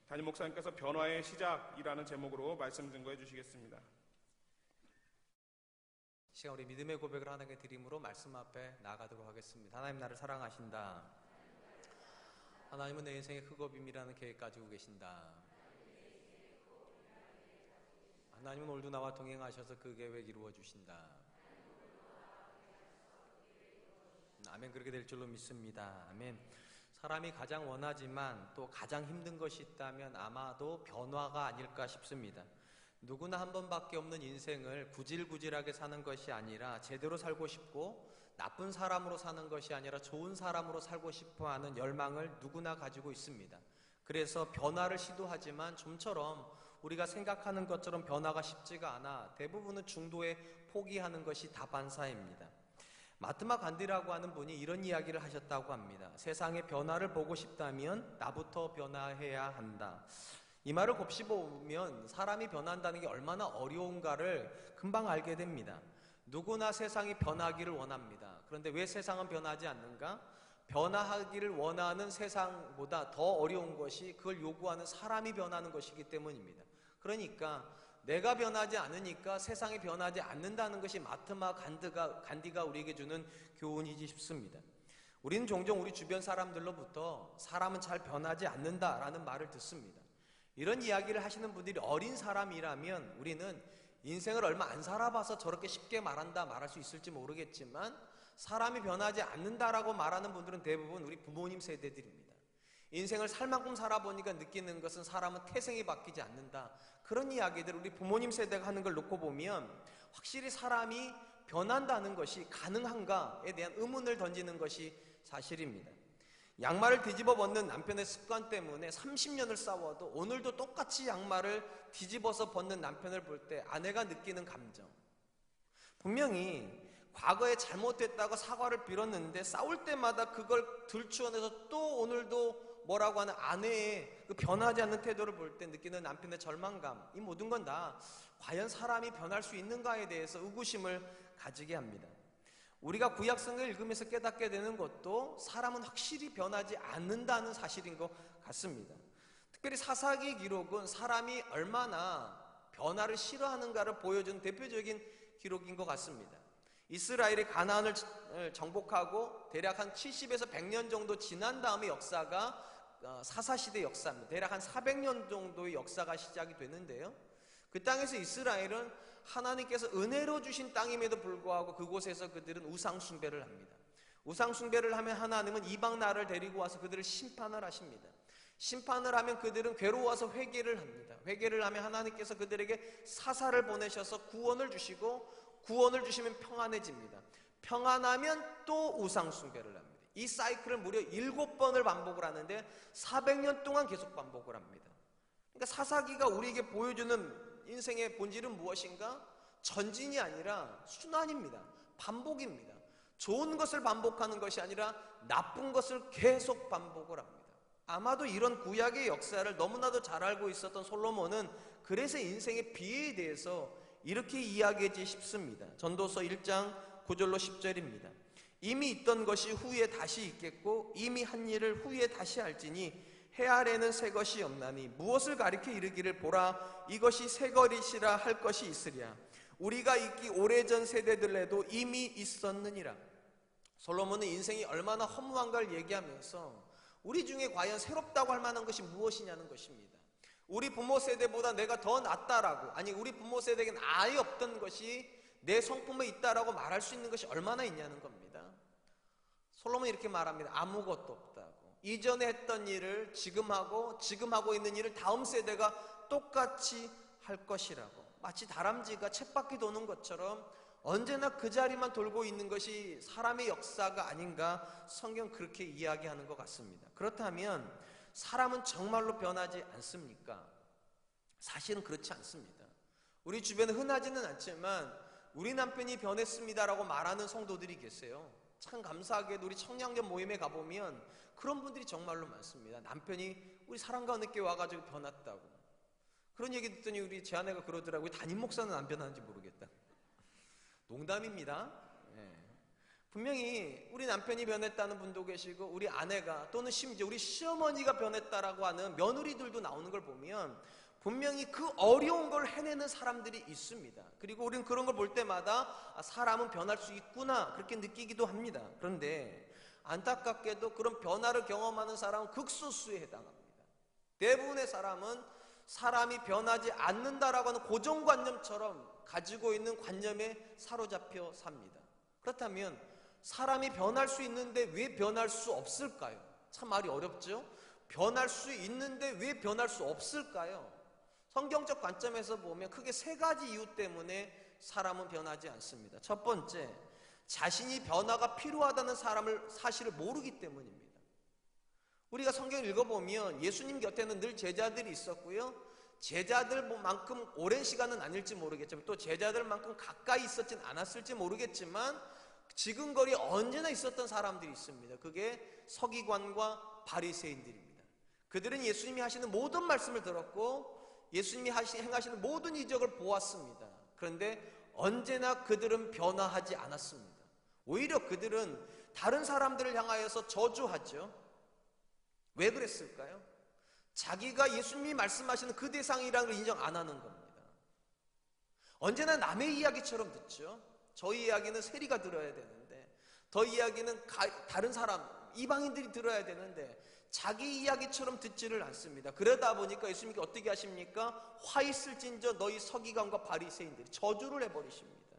담임 목사님께서 변화의 시작이라는 제목으로 말씀 증거해 주시겠습니다. 시간 우리 믿음의 고백을 하나님께 드림으로 말씀 앞에 나아가도록 하겠습니다. 하나님 나를 사랑하신다. 하나님은 내 인생의 흑업임이라는 계획 가지고 계신다. 하나님은 오늘도 나와 동행하셔서 그 계획 이루어 주신다. 아멘. 그렇게 될 줄로 믿습니다. 아멘. 사람이 가장 원하지만 또 가장 힘든 것이 있다면 아마도 변화가 아닐까 싶습니다. 누구나 한 번밖에 없는 인생을 구질구질하게 사는 것이 아니라 제대로 살고 싶고 나쁜 사람으로 사는 것이 아니라 좋은 사람으로 살고 싶어하는 열망을 누구나 가지고 있습니다. 그래서 변화를 시도하지만 좀처럼 우리가 생각하는 것처럼 변화가 쉽지가 않아 대부분은 중도에 포기하는 것이 다반사입니다. 마트마 간디라고 하는 분이 이런 이야기를 하셨다고 합니다. 세상의 변화를 보고 싶다면 나부터 변화해야 한다. 이 말을 곱씹어보면 사람이 변한다는 게 얼마나 어려운가를 금방 알게 됩니다. 누구나 세상이 변하기를 원합니다. 그런데 왜 세상은 변하지 않는가? 변화하기를 원하는 세상보다 더 어려운 것이 그걸 요구하는 사람이 변하는 것이기 때문입니다. 그러니까 내가 변하지 않으니까 세상이 변하지 않는다는 것이 마트마 간디가 우리에게 주는 교훈이지 싶습니다. 우리는 종종 우리 주변 사람들로부터 사람은 잘 변하지 않는다라는 말을 듣습니다. 이런 이야기를 하시는 분들이 어린 사람이라면 우리는 인생을 얼마 안 살아봐서 저렇게 쉽게 말할 수 있을지 모르겠지만 사람이 변하지 않는다라고 말하는 분들은 대부분 우리 부모님 세대들입니다. 인생을 살 만큼 살아보니까 느끼는 것은 사람은 태생이 바뀌지 않는다. 그런 이야기들 우리 부모님 세대가 하는 걸 놓고 보면 확실히 사람이 변한다는 것이 가능한가에 대한 의문을 던지는 것이 사실입니다. 양말을 뒤집어 벗는 남편의 습관 때문에 30년을 싸워도 오늘도 똑같이 양말을 뒤집어서 벗는 남편을 볼 때 아내가 느끼는 감정, 분명히 과거에 잘못됐다고 사과를 빌었는데 싸울 때마다 그걸 들추어내서 또 오늘도 뭐라고 하는 아내의 그 변하지 않는 태도를 볼 때 느끼는 남편의 절망감, 이 모든 건 다 과연 사람이 변할 수 있는가에 대해서 의구심을 가지게 합니다. 우리가 구약성경을 읽으면서 깨닫게 되는 것도 사람은 확실히 변하지 않는다는 사실인 것 같습니다. 특별히 사사기 기록은 사람이 얼마나 변화를 싫어하는가를 보여준 대표적인 기록인 것 같습니다. 이스라엘이 가나안을 정복하고 대략 한 70에서 100년 정도 지난 다음의 역사가 사사시대 역사입니다. 대략 한 400년 정도의 역사가 시작이 되는데요. 그 땅에서 이스라엘은 하나님께서 은혜로 주신 땅임에도 불구하고 그곳에서 그들은 우상숭배를 합니다. 우상숭배를 하면 하나님은 이방 나라를 데리고 와서 그들을 심판을 하십니다. 심판을 하면 그들은 괴로워서 회개를 합니다. 회개를 하면 하나님께서 그들에게 사사를 보내셔서 구원을 주시고 구원을 주시면 평안해집니다. 평안하면 또 우상숭배를 합니다. 이 사이클을 무려 7번을 반복을 하는데 400년 동안 계속 반복을 합니다. 그러니까 사사기가 우리에게 보여주는 인생의 본질은 무엇인가? 전진이 아니라 순환입니다. 반복입니다. 좋은 것을 반복하는 것이 아니라 나쁜 것을 계속 반복을 합니다. 아마도 이런 구약의 역사를 너무나도 잘 알고 있었던 솔로몬은 그래서 인생의 비애에 대해서 이렇게 이야기하지 싶습니다. 전도서 1장 9절로 10절입니다. 이미 있던 것이 후에 다시 있겠고 이미 한 일을 후에 다시 할지니 해 아래는 새 것이 없나니 무엇을 가리켜 이르기를 보라 이것이 새 것이라 할 것이 있으랴 우리가 있기 오래전 세대들에도 이미 있었느니라. 솔로몬은 인생이 얼마나 허무한가를 얘기하면서 우리 중에 과연 새롭다고 할 만한 것이 무엇이냐는 것입니다. 우리 부모 세대보다 내가 더 낫다라고, 아니 우리 부모 세대에게는 아예 없던 것이 내 성품에 있다라고 말할 수 있는 것이 얼마나 있냐는 겁니다. 솔로몬이 이렇게 말합니다. 아무것도 없다고. 이전에 했던 일을 지금 하고 있는 일을 다음 세대가 똑같이 할 것이라고. 마치 다람쥐가 쳇바퀴 도는 것처럼 언제나 그 자리만 돌고 있는 것이 사람의 역사가 아닌가 성경 그렇게 이야기하는 것 같습니다. 그렇다면 사람은 정말로 변하지 않습니까? 사실은 그렇지 않습니다. 우리 주변에 흔하지는 않지만 우리 남편이 변했습니다라고 말하는 성도들이 계세요. 참 감사하게도 우리 청량년 모임에 가보면 그런 분들이 정말로 많습니다. 남편이 우리 사랑과 늦게 와가지고 변했다고. 그런 얘기 듣더니 우리 제 아내가 그러더라고요. 담임 목사는 안 변하는지 모르겠다. 농담입니다. 분명히 우리 남편이 변했다는 분도 계시고 우리 아내가 또는 심지어 우리 시어머니가 변했다라고 하는 며느리들도 나오는 걸 보면 분명히 그 어려운 걸 해내는 사람들이 있습니다. 그리고 우리는 그런 걸 볼 때마다 사람은 변할 수 있구나 그렇게 느끼기도 합니다. 그런데 안타깝게도 그런 변화를 경험하는 사람은 극소수에 해당합니다. 대부분의 사람은 사람이 변하지 않는다라고 하는 고정관념처럼 가지고 있는 관념에 사로잡혀 삽니다. 그렇다면 사람이 변할 수 있는데 왜 변할 수 없을까요? 참 말이 어렵죠? 변할 수 있는데 왜 변할 수 없을까요? 성경적 관점에서 보면 크게 세 가지 이유 때문에 사람은 변하지 않습니다. 첫 번째, 자신이 변화가 필요하다는 사실을 모르기 때문입니다. 우리가 성경을 읽어보면 예수님 곁에는 늘 제자들이 있었고요. 제자들만큼 오랜 시간은 아닐지 모르겠지만 또 제자들만큼 가까이 있었진 않았을지 모르겠지만 지근거리 언제나 있었던 사람들이 있습니다. 그게 서기관과 바리새인들입니다. 그들은 예수님이 하시는 모든 말씀을 들었고 예수님이 행하시는 모든 이적을 보았습니다. 그런데 언제나 그들은 변화하지 않았습니다. 오히려 그들은 다른 사람들을 향하여서 저주하죠. 왜 그랬을까요? 자기가 예수님이 말씀하시는 그 대상이라는 걸 인정 안 하는 겁니다. 언제나 남의 이야기처럼 듣죠. 저희 이야기는 세리가 들어야 되는데 더 이야기는 다른 사람, 이방인들이 들어야 되는데 자기 이야기처럼 듣지를 않습니다. 그러다 보니까 예수님께 어떻게 하십니까? 화 있을진저 너희 서기관과 바리새인들이 저주를 해버리십니다.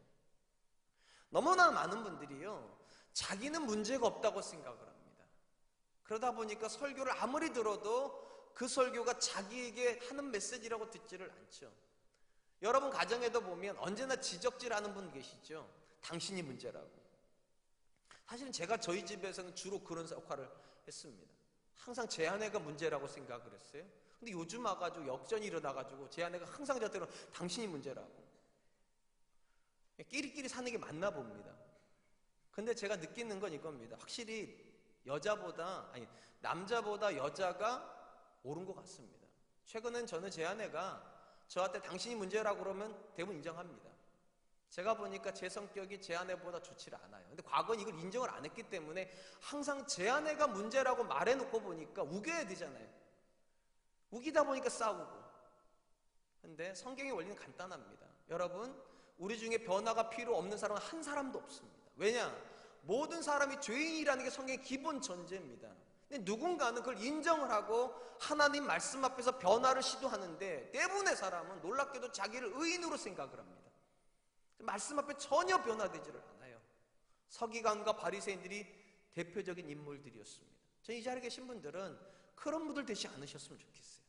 너무나 많은 분들이요 자기는 문제가 없다고 생각을 합니다. 그러다 보니까 설교를 아무리 들어도 그 설교가 자기에게 하는 메시지라고 듣지를 않죠. 여러분 가정에도 보면 언제나 지적질하는 분 계시죠. 당신이 문제라고. 사실은 제가 저희 집에서는 주로 그런 역할을 했습니다. 항상 제 아내가 문제라고 생각을 했어요. 근데 요즘 와가지고 역전이 일어나가지고 제 아내가 항상 저한테는 당신이 문제라고. 끼리끼리 사는 게 맞나 봅니다. 근데 제가 느끼는 건 이겁니다. 확실히 남자보다 여자가 옳은 것 같습니다. 최근엔 저는 제 아내가 저한테 당신이 문제라고 그러면 대부분 인정합니다. 제가 보니까 제 성격이 제 아내보다 좋지 않아요. 근데 과거는 이걸 인정을 안 했기 때문에 항상 제 아내가 문제라고 말해놓고 보니까 우겨야 되잖아요. 우기다 보니까 싸우고. 근데 성경의 원리는 간단합니다. 여러분, 우리 중에 변화가 필요 없는 사람은 한 사람도 없습니다. 왜냐? 모든 사람이 죄인이라는 게 성경의 기본 전제입니다. 근데 누군가는 그걸 인정을 하고 하나님 말씀 앞에서 변화를 시도하는데 대부분의 사람은 놀랍게도 자기를 의인으로 생각을 합니다. 말씀 앞에 전혀 변화되지를 않아요. 서기관과 바리새인들이 대표적인 인물들이었습니다. 이 자리에 계신 분들은 그런 분들 되지 않으셨으면 좋겠어요.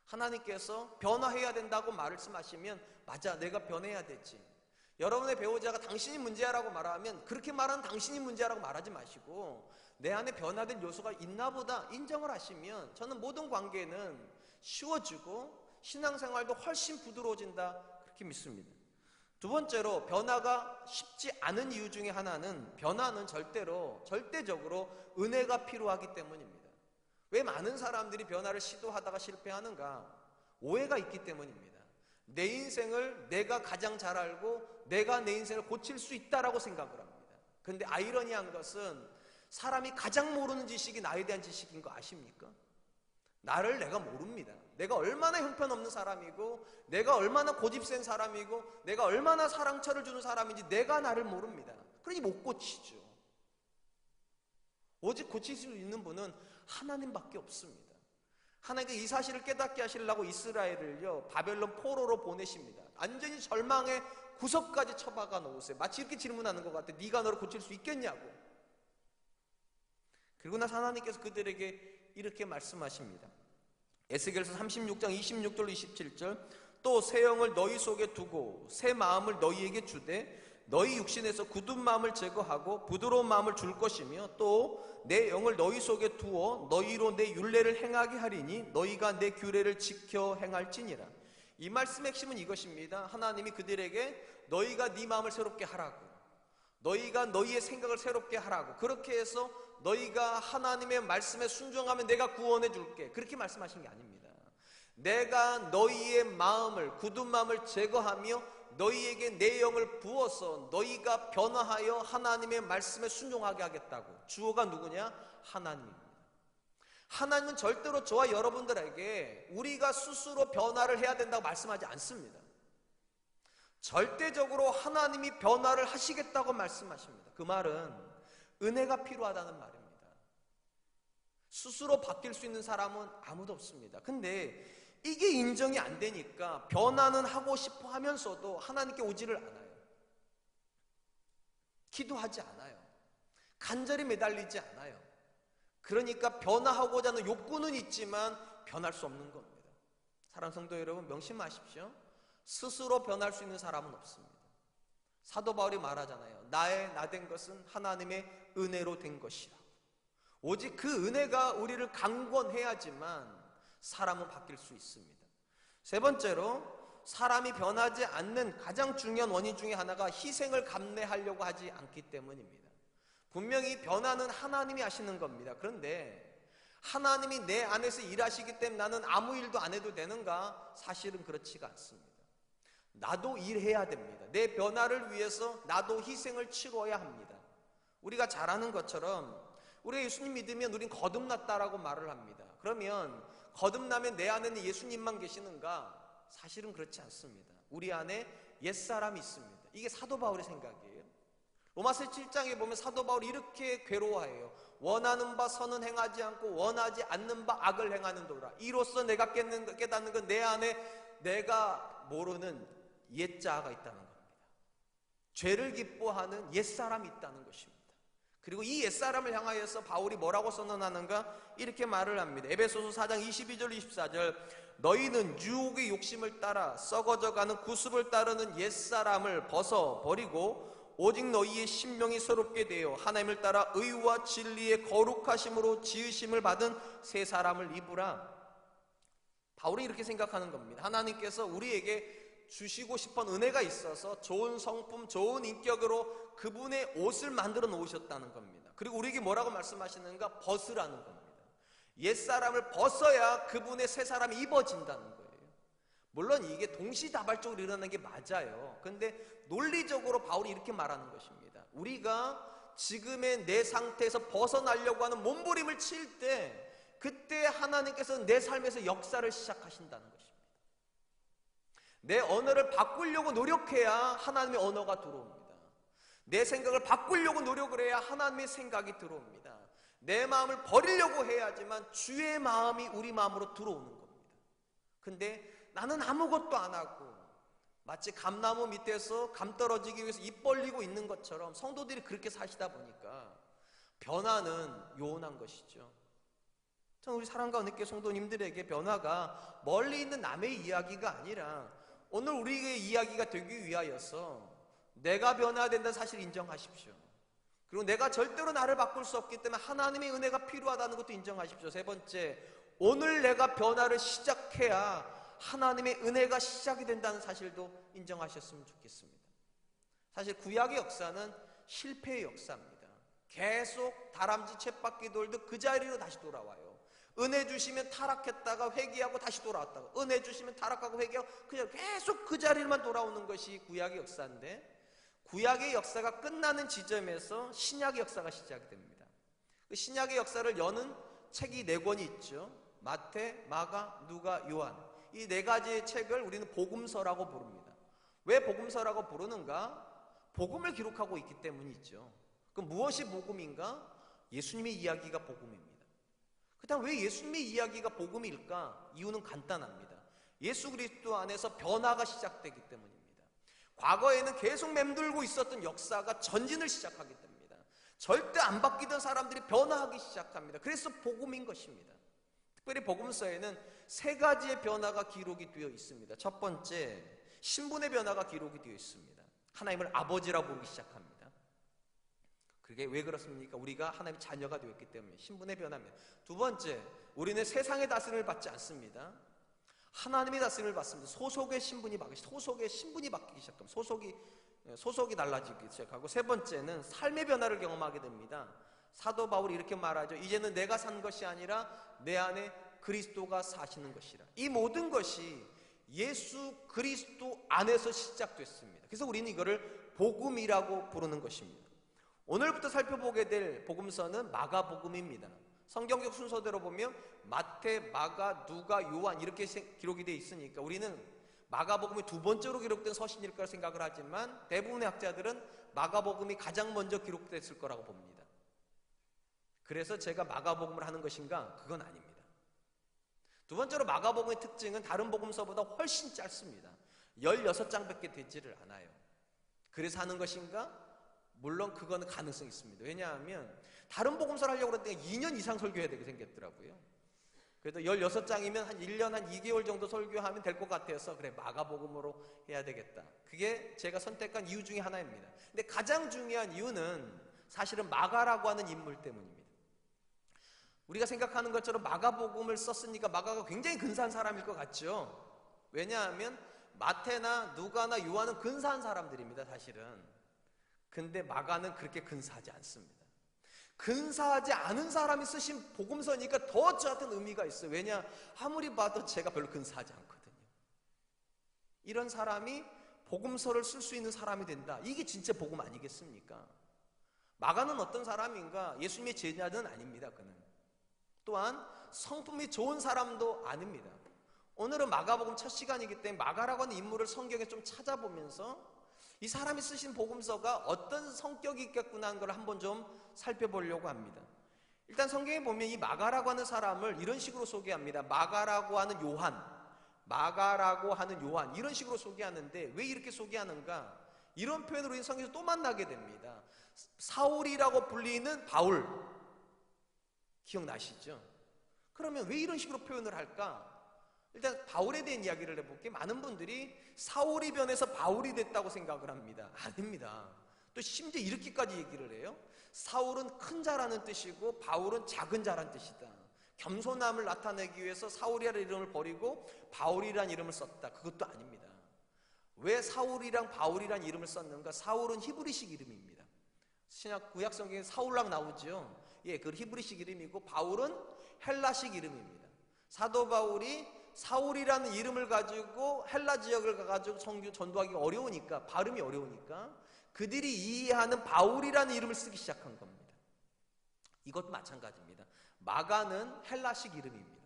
하나님께서 변화해야 된다고 말씀하시면 맞아, 내가 변해야 되지. 여러분의 배우자가 당신이 문제야라고 말하면 그렇게 말하는 당신이 문제야라고 말하지 마시고 내 안에 변화된 요소가 있나 보다 인정을 하시면 저는 모든 관계는 쉬워지고 신앙생활도 훨씬 부드러워진다 그렇게 믿습니다. 두 번째로 변화가 쉽지 않은 이유 중에 하나는 변화는 절대적으로 은혜가 필요하기 때문입니다. 왜 많은 사람들이 변화를 시도하다가 실패하는가? 오해가 있기 때문입니다. 내 인생을 내가 가장 잘 알고 내가 내 인생을 고칠 수 있다라고 생각을 합니다. 그런데 아이러니한 것은 사람이 가장 모르는 지식이 나에 대한 지식인 거 아십니까? 나를 내가 모릅니다. 내가 얼마나 형편없는 사람이고 내가 얼마나 고집센 사람이고 내가 얼마나 사랑처를 주는 사람인지 내가 나를 모릅니다. 그러니 못 고치죠. 오직 고칠 수 있는 분은 하나님밖에 없습니다. 하나님께서 이 사실을 깨닫게 하시려고 이스라엘을요 바벨론 포로로 보내십니다. 완전히 절망의 구석까지 처박아 놓으세요. 마치 이렇게 질문하는 것 같아요. 네가 너를 고칠 수 있겠냐고. 그리고 나서 하나님께서 그들에게 이렇게 말씀하십니다. 에스겔서 36장 26절로 27절 또 새 영을 너희 속에 두고 새 마음을 너희에게 주되 너희 육신에서 굳은 마음을 제거하고 부드러운 마음을 줄 것이며 또 내 영을 너희 속에 두어 너희로 내 율례를 행하게 하리니 너희가 내 규례를 지켜 행할지니라. 이 말씀의 핵심은 이것입니다. 하나님이 그들에게 너희가 네 마음을 새롭게 하라고, 너희가 너희의 생각을 새롭게 하라고, 그렇게 해서 너희가 하나님의 말씀에 순종하면 내가 구원해 줄게, 그렇게 말씀하신 게 아닙니다. 내가 너희의 마음을, 굳은 마음을 제거하며 너희에게 내 영을 부어서 너희가 변화하여 하나님의 말씀에 순종하게 하겠다고. 주어가 누구냐? 하나님입니다. 하나님은 절대로 저와 여러분들에게 우리가 스스로 변화를 해야 된다고 말씀하지 않습니다. 절대적으로 하나님이 변화를 하시겠다고 말씀하십니다. 그 말은 은혜가 필요하다는 말입니다. 스스로 바뀔 수 있는 사람은 아무도 없습니다. 근데 이게 인정이 안 되니까 변화는 하고 싶어 하면서도 하나님께 오지를 않아요. 기도하지 않아요. 간절히 매달리지 않아요. 그러니까 변화하고자 하는 욕구는 있지만 변할 수 없는 겁니다. 사랑하는 성도 여러분, 명심하십시오. 스스로 변할 수 있는 사람은 없습니다. 사도 바울이 말하잖아요. 나의 나 된 것은 하나님의 은혜로 된 것이라. 오직 그 은혜가 우리를 강권해야지만 사람은 바뀔 수 있습니다. 세 번째로, 사람이 변하지 않는 가장 중요한 원인 중에 하나가 희생을 감내하려고 하지 않기 때문입니다. 분명히 변화는 하나님이 하시는 겁니다. 그런데 하나님이 내 안에서 일하시기 때문에 나는 아무 일도 안 해도 되는가? 사실은 그렇지가 않습니다. 나도 일해야 됩니다. 내 변화를 위해서 나도 희생을 치러야 합니다. 우리가 잘 아는 것처럼 우리가 예수님 믿으면 우린 거듭났다라고 말을 합니다. 그러면 거듭나면 내 안에는 예수님만 계시는가? 사실은 그렇지 않습니다. 우리 안에 옛사람이 있습니다. 이게 사도 바울의 생각이에요. 로마서 7장에 보면 사도 바울이 이렇게 괴로워해요. 원하는 바 선은 행하지 않고 원하지 않는 바 악을 행하는도다. 이로써 내가 깨닫는 건 내 안에 내가 모르는 옛자아가 있다는 겁니다. 죄를 기뻐하는 옛사람이 있다는 것입니다. 그리고 이 옛사람을 향하여서 바울이 뭐라고 선언하는가? 이렇게 말을 합니다. 에베소서 4장 22절 24절 너희는 유혹의 욕심을 따라 썩어져가는 구습을 따르는 옛사람을 벗어버리고 오직 너희의 심령이 새롭게 되어 하나님을 따라 의와 진리의 거룩하심으로 지으심을 받은 새 사람을 입으라. 바울이 이렇게 생각하는 겁니다. 하나님께서 우리에게 주시고 싶은 은혜가 있어서 좋은 성품, 좋은 인격으로 그분의 옷을 만들어 놓으셨다는 겁니다. 그리고 우리에게 뭐라고 말씀하시는가? 벗으라는 겁니다. 옛사람을 벗어야 그분의 새 사람이 입어진다는 거예요. 물론 이게 동시다발적으로 일어나는 게 맞아요. 그런데 논리적으로 바울이 이렇게 말하는 것입니다. 우리가 지금의 내 상태에서 벗어나려고 하는 몸부림을 칠 때 그때 하나님께서 내 삶에서 역사를 시작하신다는 것입니다. 내 언어를 바꾸려고 노력해야 하나님의 언어가 들어옵니다. 내 생각을 바꾸려고 노력을 해야 하나님의 생각이 들어옵니다. 내 마음을 버리려고 해야지만 주의 마음이 우리 마음으로 들어오는 겁니다. 근데 나는 아무것도 안 하고 마치 감나무 밑에서 감 떨어지기 위해서 입 벌리고 있는 것처럼 성도들이 그렇게 사시다 보니까 변화는 요원한 것이죠. 저는 우리 사랑과 은혜교회 성도님들에게 변화가 멀리 있는 남의 이야기가 아니라 오늘 우리의 이야기가 되기 위하여서 내가 변화된다는 사실을 인정하십시오. 그리고 내가 절대로 나를 바꿀 수 없기 때문에 하나님의 은혜가 필요하다는 것도 인정하십시오. 세 번째, 오늘 내가 변화를 시작해야 하나님의 은혜가 시작이 된다는 사실도 인정하셨으면 좋겠습니다. 사실 구약의 역사는 실패의 역사입니다. 계속 다람쥐 쳇바퀴 돌듯 그 자리로 다시 돌아와요. 은혜 주시면 타락했다가 회개하고 다시 돌아왔다가 은혜 주시면 타락하고 회개하고 그냥 계속 그 자리만 돌아오는 것이 구약의 역사인데, 구약의 역사가 끝나는 지점에서 신약의 역사가 시작이 됩니다. 그 신약의 역사를 여는 책이 4권이 있죠. 마태, 마가, 누가, 요한. 이 4가지의 책을 우리는 복음서라고 부릅니다. 왜 복음서라고 부르는가? 복음을 기록하고 있기 때문이죠. 그럼 무엇이 복음인가? 예수님의 이야기가 복음입니다. 그렇다면 왜 예수님의 이야기가 복음일까? 이유는 간단합니다. 예수 그리스도 안에서 변화가 시작되기 때문입니다. 과거에는 계속 맴돌고 있었던 역사가 전진을 시작하게 됩니다. 절대 안 바뀌던 사람들이 변화하기 시작합니다. 그래서 복음인 것입니다. 특별히 복음서에는 3가지의 변화가 기록이 되어 있습니다. 첫 번째, 신분의 변화가 기록이 되어 있습니다. 하나님을 아버지라고 부르기 시작합니다. 그게 왜 그렇습니까? 우리가 하나님의 자녀가 되었기 때문에 신분의 변화입니다. 두 번째, 우리는 세상의 다스림을 받지 않습니다. 하나님의 다스림을 받습니다. 소속의 신분이 바뀌기 시작합니다. 소속이 달라지기 시작하고, 세 번째는 삶의 변화를 경험하게 됩니다. 사도 바울이 이렇게 말하죠. 이제는 내가 산 것이 아니라 내 안에 그리스도가 사시는 것이라. 이 모든 것이 예수 그리스도 안에서 시작됐습니다. 그래서 우리는 이거를 복음이라고 부르는 것입니다. 오늘부터 살펴보게 될 복음서는 마가복음입니다. 성경적 순서대로 보면 마태, 마가, 누가, 요한 이렇게 기록이 되어 있으니까 우리는 마가복음이 두 번째로 기록된 서신일 거라 생각을 하지만 대부분의 학자들은 마가복음이 가장 먼저 기록됐을 거라고 봅니다. 그래서 제가 마가복음을 하는 것인가? 그건 아닙니다. 두 번째로 마가복음의 특징은 다른 복음서보다 훨씬 짧습니다. 16장밖에 되지를 않아요. 그래서 하는 것인가? 물론 그거는 가능성이 있습니다. 왜냐하면 다른 복음서를 하려고 그랬더니 2년 이상 설교해야 되게 생겼더라고요. 그래도 16장이면 한 1년 한 2개월 정도 설교하면 될 것 같아서 그래 마가복음으로 해야 되겠다. 그게 제가 선택한 이유 중에 하나입니다. 근데 가장 중요한 이유는 사실은 마가라고 하는 인물 때문입니다. 우리가 생각하는 것처럼 마가복음을 썼으니까 마가가 굉장히 근사한 사람일 것 같죠. 왜냐하면 마태나 누가나 요한은 근사한 사람들입니다, 사실은. 근데 마가는 그렇게 근사하지 않습니다. 근사하지 않은 사람이 쓰신 복음서니까 더 저한테는 의미가 있어요. 왜냐? 아무리 봐도 제가 별로 근사하지 않거든요. 이런 사람이 복음서를 쓸 수 있는 사람이 된다. 이게 진짜 복음 아니겠습니까? 마가는 어떤 사람인가? 예수님의 제자는 아닙니다. 그는 또한 성품이 좋은 사람도 아닙니다. 오늘은 마가복음 첫 시간이기 때문에 마가라고 하는 인물을 성경에 좀 찾아보면서 이 사람이 쓰신 복음서가 어떤 성격이 있겠구나 하는 걸 한번 좀 살펴보려고 합니다. 일단 성경에 보면 이 마가라고 하는 사람을 이런 식으로 소개합니다. 마가라고 하는 요한, 마가라고 하는 요한 이런 식으로 소개하는데 왜 이렇게 소개하는가? 이런 표현으로 우리는 성경에서 또 만나게 됩니다. 사울이라고 불리는 바울 기억나시죠? 그러면 왜 이런 식으로 표현을 할까? 일단 바울에 대한 이야기를 해볼게요. 많은 분들이 사울이 변해서 바울이 됐다고 생각을 합니다. 아닙니다. 또 심지어 이렇게까지 얘기를 해요. 사울은 큰 자라는 뜻이고 바울은 작은 자라는 뜻이다. 겸손함을 나타내기 위해서 사울이라는 이름을 버리고 바울이라는 이름을 썼다. 그것도 아닙니다. 왜 사울이랑 바울이라는 이름을 썼는가? 사울은 히브리식 이름입니다. 신약 구약 성경에 사울랑 나오죠. 예, 그 히브리식 이름이고 바울은 헬라식 이름입니다. 사도 바울이 사울이라는 이름을 가지고 헬라 지역을 가가지고 선교 전도하기 어려우니까 발음이 어려우니까 그들이 이해하는 바울이라는 이름을 쓰기 시작한 겁니다. 이것도 마찬가지입니다. 마가는 헬라식 이름입니다.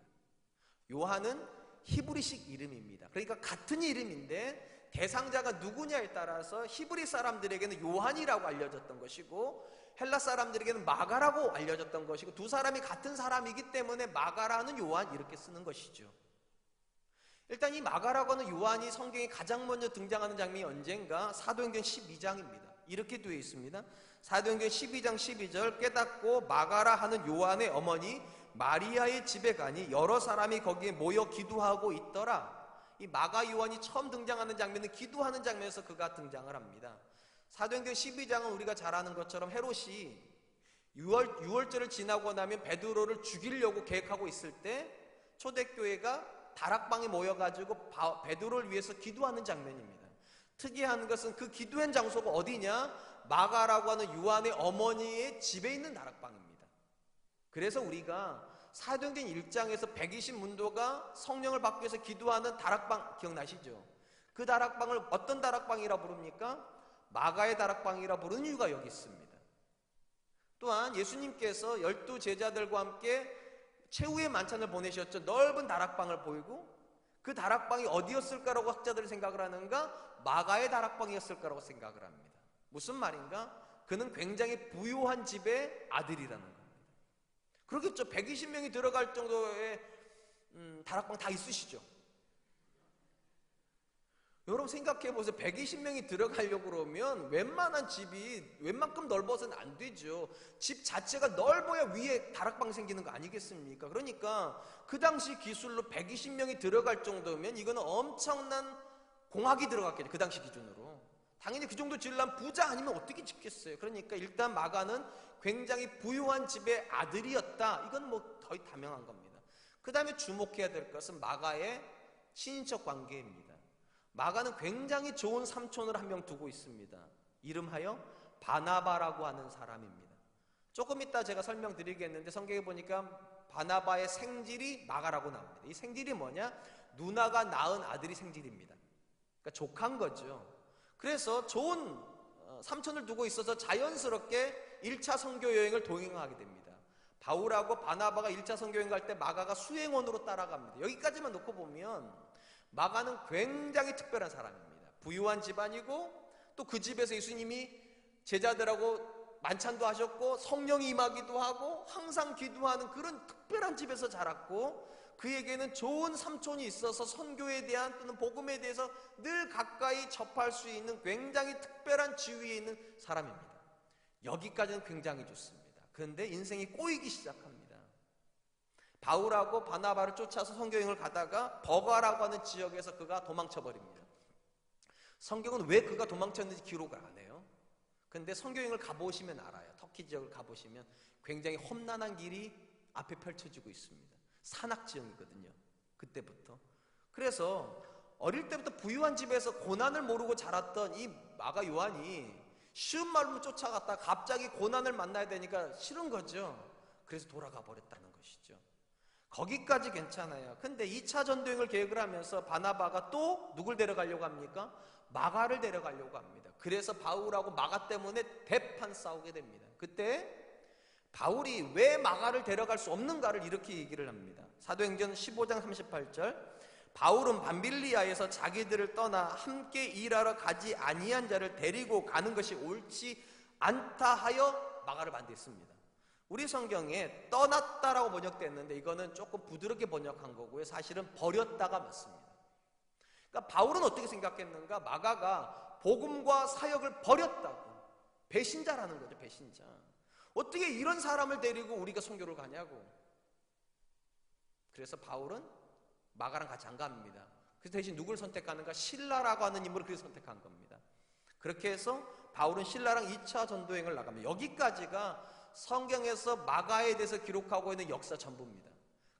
요한은 히브리식 이름입니다. 그러니까 같은 이름인데 대상자가 누구냐에 따라서 히브리 사람들에게는 요한이라고 알려졌던 것이고 헬라 사람들에게는 마가라고 알려졌던 것이고 두 사람이 같은 사람이기 때문에 마가라는 요한 이렇게 쓰는 것이죠. 일단 이 마가라고 하는 요한이 성경에 가장 먼저 등장하는 장면이 언젠가? 사도행전 12장입니다. 이렇게 되어 있습니다. 사도행전 12장 12절 깨닫고 마가라 하는 요한의 어머니 마리아의 집에 가니 여러 사람이 거기에 모여 기도하고 있더라. 이 마가 요한이 처음 등장하는 장면은 기도하는 장면에서 그가 등장을 합니다. 사도행전 12장은 우리가 잘 아는 것처럼 헤롯이 6월절을 지나고 나면 베드로를 죽이려고 계획하고 있을 때 초대교회가 다락방에 모여가지고 베드로를 위해서 기도하는 장면입니다. 특이한 것은 그 기도한 장소가 어디냐? 마가라고 하는 요한의 어머니의 집에 있는 다락방입니다. 그래서 우리가 사도행전 1장에서 120문도가 성령을 받기 위해서 기도하는 다락방 기억나시죠? 그 다락방을 어떤 다락방이라 부릅니까? 마가의 다락방이라 부르는 이유가 여기 있습니다. 또한 예수님께서 12 제자들과 함께 최후의 만찬을 보내셨죠. 넓은 다락방을 보이고 그 다락방이 어디였을까라고 학자들이 생각을 하는가? 마가의 다락방이었을 거라고 생각을 합니다. 무슨 말인가? 그는 굉장히 부유한 집의 아들이라는 겁니다. 그렇겠죠. 120명이 들어갈 정도의 다락방 다 있으시죠. 여러분 생각해 보세요. 120명이 들어가려고 그러면 웬만한 집이 웬만큼 넓어서는 안 되죠. 집 자체가 넓어야 위에 다락방 생기는 거 아니겠습니까? 그러니까 그 당시 기술로 120명이 들어갈 정도면 이거는 엄청난 공학이 들어갔겠죠. 그 당시 기준으로. 당연히 그 정도 지으려면 부자 아니면 어떻게 짓겠어요. 그러니까 일단 마가는 굉장히 부유한 집의 아들이었다. 이건 뭐 거의 다명한 겁니다. 그 다음에 주목해야 될 것은 마가의 친인척 관계입니다. 마가는 굉장히 좋은 삼촌을 한 명 두고 있습니다. 이름하여 바나바라고 하는 사람입니다. 조금 이따 제가 설명드리겠는데 성경에 보니까 바나바의 생질이 마가라고 나옵니다. 이 생질이 뭐냐? 누나가 낳은 아들이 생질입니다. 그러니까 족한 거죠. 그래서 좋은 삼촌을 두고 있어서 자연스럽게 1차 선교 여행을 동행하게 됩니다. 바울하고 바나바가 1차 선교 여행 갈 때 마가가 수행원으로 따라갑니다. 여기까지만 놓고 보면 마가는 굉장히 특별한 사람입니다. 부유한 집안이고 또 그 집에서 예수님이 제자들하고 만찬도 하셨고 성령이 임하기도 하고 항상 기도하는 그런 특별한 집에서 자랐고, 그에게는 좋은 삼촌이 있어서 선교에 대한 또는 복음에 대해서 늘 가까이 접할 수 있는 굉장히 특별한 지위에 있는 사람입니다. 여기까지는 굉장히 좋습니다. 그런데 인생이 꼬이기 시작합니다. 바울하고 바나바를 쫓아서 선교여행을 가다가 버가라고 하는 지역에서 그가 도망쳐버립니다. 성경은 왜 그가 도망쳤는지 기록을 안 해요. 근데 선교여행을 가보시면 알아요. 터키 지역을 가보시면 굉장히 험난한 길이 앞에 펼쳐지고 있습니다. 산악지형이거든요, 그때부터. 그래서 어릴 때부터 부유한 집에서 고난을 모르고 자랐던 이 마가 요한이 쉬운 말로 쫓아갔다 갑자기 고난을 만나야 되니까 싫은 거죠. 그래서 돌아가 버렸다는 것이죠. 거기까지 괜찮아요. 근데 2차 전도행을 계획을 하면서 바나바가 또 누굴 데려가려고 합니까? 마가를 데려가려고 합니다. 그래서 바울하고 마가 때문에 대판 싸우게 됩니다. 그때 바울이 왜 마가를 데려갈 수 없는가를 이렇게 얘기를 합니다. 사도행전 15장 38절, 바울은 밤빌리아에서 자기들을 떠나 함께 일하러 가지 아니한 자를 데리고 가는 것이 옳지 않다 하여 마가를 반대했습니다. 우리 성경에 떠났다라고 번역됐는데 이거는 조금 부드럽게 번역한 거고요. 사실은 버렸다가 맞습니다. 그러니까 바울은 어떻게 생각했는가? 마가가 복음과 사역을 버렸다고. 배신자라는 거죠, 배신자. 어떻게 이런 사람을 데리고 우리가 선교를 가냐고. 그래서 바울은 마가랑 같이 안 갑니다. 그래서 대신 누굴 선택하는가? 실라라고 하는 인물을 그래서 선택한 겁니다. 그렇게 해서 바울은 실라랑 2차 전도행을 나갑니다. 여기까지가 성경에서 마가에 대해서 기록하고 있는 역사 전부입니다.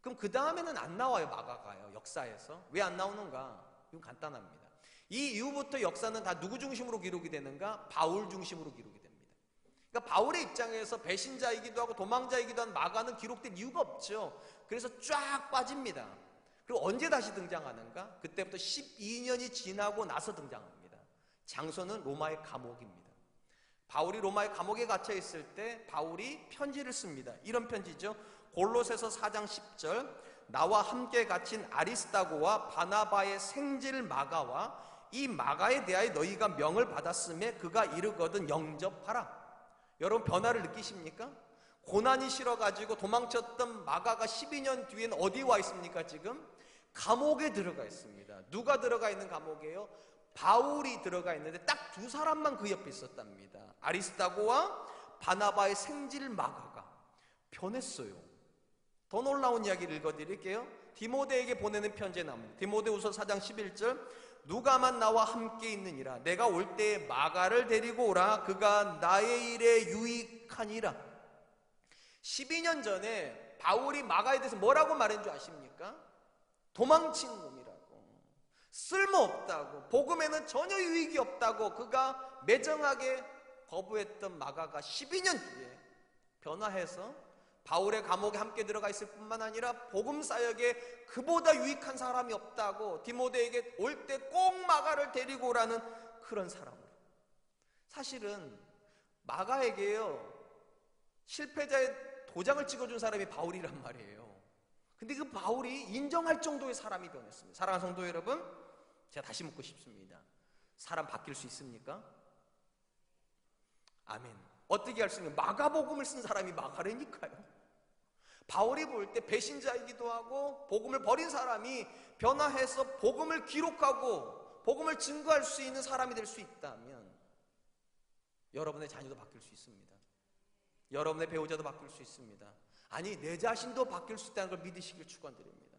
그럼 그 다음에는 안 나와요, 마가가요, 역사에서. 왜 안 나오는가? 이건 간단합니다. 이 이후부터 역사는 다 누구 중심으로 기록이 되는가? 바울 중심으로 기록이 됩니다. 그러니까 바울의 입장에서 배신자이기도 하고 도망자이기도 한 마가는 기록될 이유가 없죠. 그래서 쫙 빠집니다. 그리고 언제 다시 등장하는가? 그때부터 12년이 지나고 나서 등장합니다. 장소는 로마의 감옥입니다. 바울이 로마의 감옥에 갇혀 있을 때 바울이 편지를 씁니다. 이런 편지죠. 골로새서 4장 10절, 나와 함께 갇힌 아리스다고와 바나바의 생질 마가와 이 마가에 대하여 너희가 명을 받았음에 그가 이르거든 영접하라. 여러분 변화를 느끼십니까? 고난이 싫어가지고 도망쳤던 마가가 12년 뒤에는 어디 와 있습니까? 지금 감옥에 들어가 있습니다. 누가 들어가 있는 감옥이에요? 바울이 들어가 있는데 딱 두 사람만 그 옆에 있었답니다. 아리스다고와 바나바의 생질 마가가 변했어요. 더 놀라운 이야기를 읽어드릴게요. 디모데에게 보내는 편지에 나옵니다. 디모데후서 4장 11절, 누가만 나와 함께 있느니라. 내가 올 때에 마가를 데리고 오라. 그가 나의 일에 유익하니라. 12년 전에 바울이 마가에 대해서 뭐라고 말한 줄 아십니까? 도망친 놈이라고, 쓸모없다고, 복음에는 전혀 유익이 없다고 그가 매정하게 거부했던 마가가 12년 뒤에 변화해서 바울의 감옥에 함께 들어가 있을 뿐만 아니라 복음 사역에 그보다 유익한 사람이 없다고 디모데에게 올 때 꼭 마가를 데리고 오라는 그런 사람으로. 사실은 마가에게요, 실패자의 도장을 찍어준 사람이 바울이란 말이에요. 근데 그 바울이 인정할 정도의 사람이 변했습니다. 사랑하는 성도 여러분, 제가 다시 묻고 싶습니다. 사람 바뀔 수 있습니까? 아멘. 어떻게 할 수 있는? 마가복음을 쓴 사람이 마가라니까요. 바울이 볼 때 배신자이기도 하고 복음을 버린 사람이 변화해서 복음을 기록하고 복음을 증거할 수 있는 사람이 될 수 있다면 여러분의 자녀도 바뀔 수 있습니다. 여러분의 배우자도 바뀔 수 있습니다. 아니, 내 자신도 바뀔 수 있다는 걸 믿으시길 축원드립니다.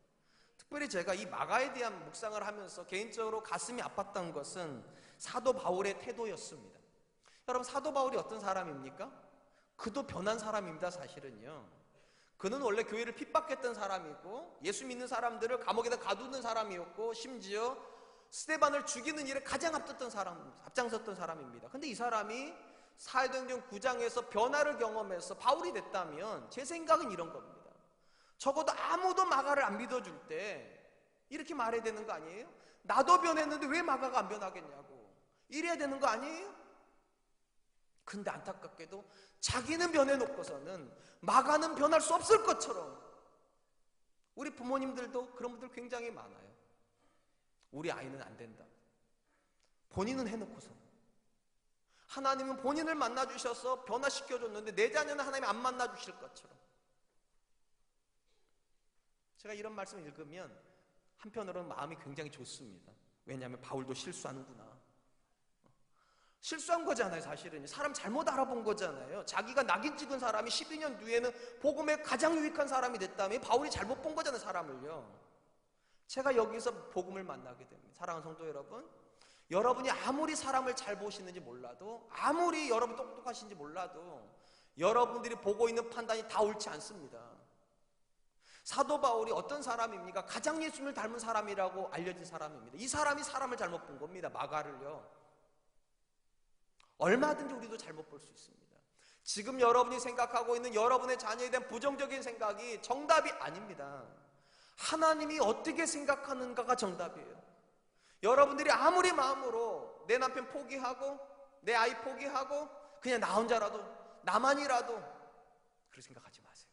특별히 제가 이 마가에 대한 묵상을 하면서 개인적으로 가슴이 아팠던 것은 사도 바울의 태도였습니다. 여러분, 사도 바울이 어떤 사람입니까? 그도 변한 사람입니다. 사실은요, 그는 원래 교회를 핍박했던 사람이고 예수 믿는 사람들을 감옥에다 가두는 사람이었고 심지어 스데반을 죽이는 일에 가장 앞장섰던 사람입니다. 근데 이 사람이 사도행전 9장에서 변화를 경험해서 바울이 됐다면 제 생각은 이런 겁니다. 적어도 아무도 마가를 안 믿어줄 때 이렇게 말해야 되는 거 아니에요? 나도 변했는데 왜 마가가 안 변하겠냐고 이래야 되는 거 아니에요? 근데 안타깝게도 자기는 변해놓고서는 마가는 변할 수 없을 것처럼, 우리 부모님들도 그런 분들 굉장히 많아요. 우리 아이는 안 된다. 본인은 해놓고서는, 하나님은 본인을 만나주셔서 변화시켜줬는데 내 자녀는 하나님이 안 만나주실 것처럼. 제가 이런 말씀을 읽으면 한편으로는 마음이 굉장히 좋습니다. 왜냐하면 바울도 실수하는구나. 실수한 거잖아요. 사실은 사람 잘못 알아본 거잖아요. 자기가 낙인 찍은 사람이 12년 뒤에는 복음에 가장 유익한 사람이 됐다면 바울이 잘못 본 거잖아요. 사람을요. 제가 여기서 복음을 만나게 됩니다. 사랑하는 성도 여러분, 여러분이 아무리 사람을 잘 보시는지 몰라도, 아무리 여러분 똑똑하신지 몰라도 여러분들이 보고 있는 판단이 다 옳지 않습니다. 사도 바울이 어떤 사람입니까? 가장 예수님을 닮은 사람이라고 알려진 사람입니다. 이 사람이 사람을 잘못 본 겁니다. 마가를요. 얼마든지 우리도 잘못 볼 수 있습니다. 지금 여러분이 생각하고 있는 여러분의 자녀에 대한 부정적인 생각이 정답이 아닙니다. 하나님이 어떻게 생각하는가가 정답이에요. 여러분들이 아무리 마음으로 내 남편 포기하고 내 아이 포기하고 그냥 나 혼자라도, 나만이라도 그렇게 생각하지 마세요.